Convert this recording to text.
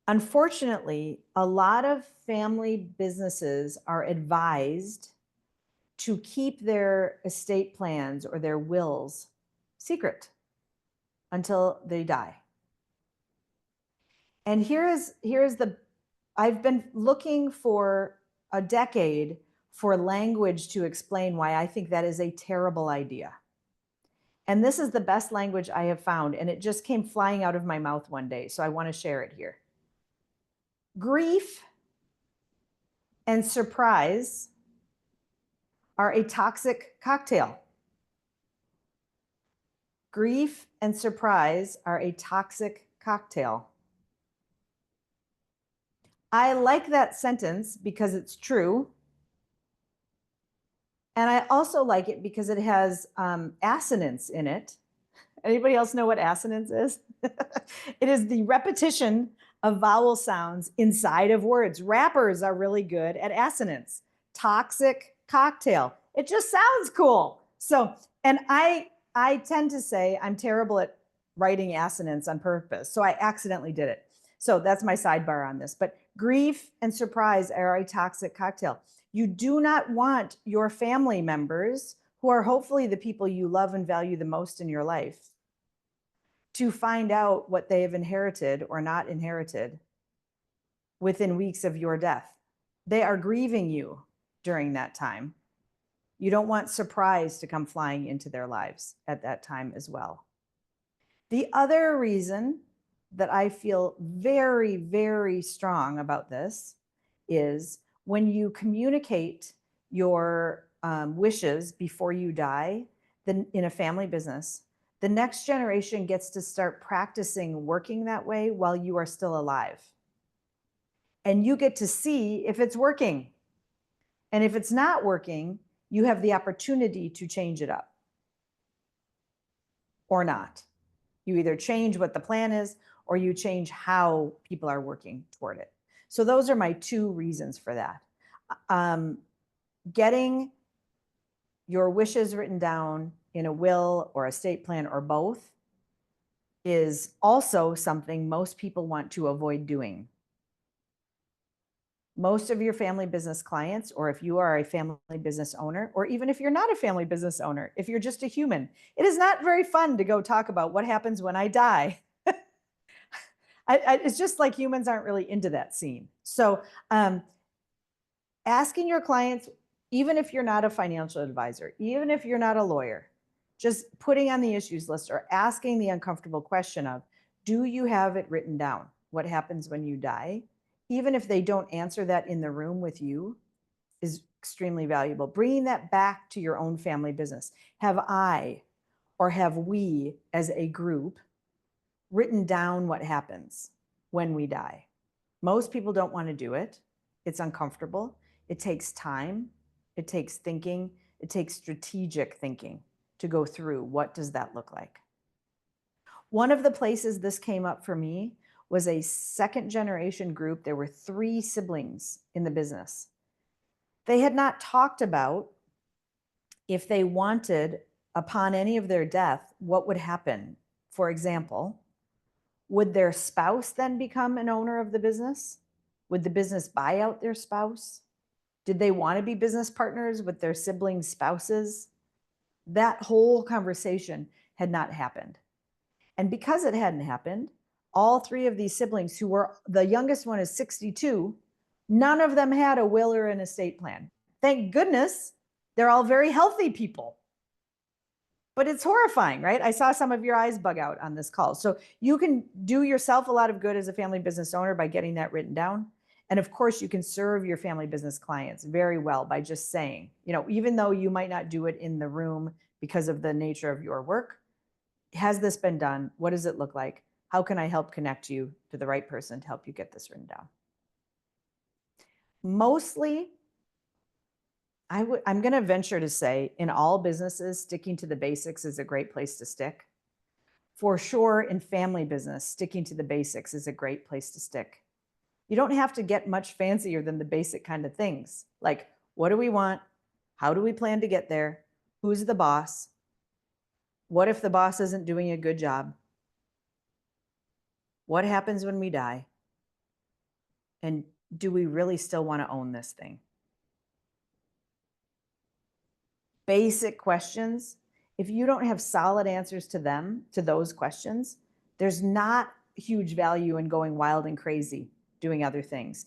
Unfortunately, a lot of family businesses are advised to keep their estate plans or their wills secret until they die. And here's the I've been looking for a decade for language to explain why I think that is a terrible idea. And this is the best language I have found, and it just came flying out of my mouth one day, so I want to share it here. Grief and surprise are a toxic cocktail. Grief and surprise are a toxic cocktail. I like that sentence because it's true. And I also like it because it has assonance in it. Anybody else know what assonance is? It is the repetition of vowel sounds inside of words. Rappers are really good at assonance. Toxic cocktail. It just sounds cool. So, and I tend to say I'm terrible at writing assonance on purpose. So I accidentally did it. So that's my sidebar on this. But grief and surprise are a toxic cocktail. You do not want your family members, who are hopefully the people you love and value the most in your life, to find out what they have inherited or not inherited within weeks of your death. They are grieving you during that time. You don't want surprise to come flying into their lives at that time as well. The other reason that I feel very, very strong about this is when you communicate your wishes before you die, then in a family business, the next generation gets to start practicing working that way while you are still alive. And you get to see if it's working. And if it's not working, you have the opportunity to change it up or not. You either change what the plan is or you change how people are working toward it. So those are my two reasons for that. Getting your wishes written down in a will or estate plan or both is also something most people want to avoid doing. Most of your family business clients, or if you are a family business owner, or even if you're not a family business owner, if you're just a human, it is not very fun to go talk about what happens when I die. It's just like humans aren't really into that scene. So asking your clients, even if you're not a financial advisor, even if you're not a lawyer, just putting on the issues list or asking the uncomfortable question of, do you have it written down? What happens when you die? Even if they don't answer that in the room with you, is extremely valuable. Bringing that back to your own family business. Have I, or have we as a group, written down what happens when we die? Most people don't want to do it. It's uncomfortable. It takes time. It takes thinking. It takes strategic thinking to go through what does that look like. One of the places this came up for me was a second generation group. There were 3 siblings in the business. They had not talked about if they wanted, upon any of their death, what would happen. For example, would their spouse then become an owner of the business? Would the business buy out their spouse? Did they want to be business partners with their siblings' spouses? That whole conversation had not happened. And because it hadn't happened, all 3 of these siblings, who were, the youngest one is 62, none of them had a will or an estate plan. Thank goodness. They're all very healthy people. But it's horrifying, right? I saw some of your eyes bug out on this call. So you can do yourself a lot of good as a family business owner by getting that written down. And of course, you can serve your family business clients very well by just saying, even though you might not do it in the room because of the nature of your work, has this been done? What does it look like? How can I help connect you to the right person to help you get this written down? Mostly, I'm going to venture to say, in all businesses, sticking to the basics is a great place to stick. For sure, in family business, sticking to the basics is a great place to stick. You don't have to get much fancier than the basic kind of things. Like, what do we want? How do we plan to get there? Who's the boss? What if the boss isn't doing a good job? What happens when we die? And do we really still want to own this thing? Basic questions. If you don't have solid answers to them, to those questions, there's not huge value in going wild and crazy doing other things.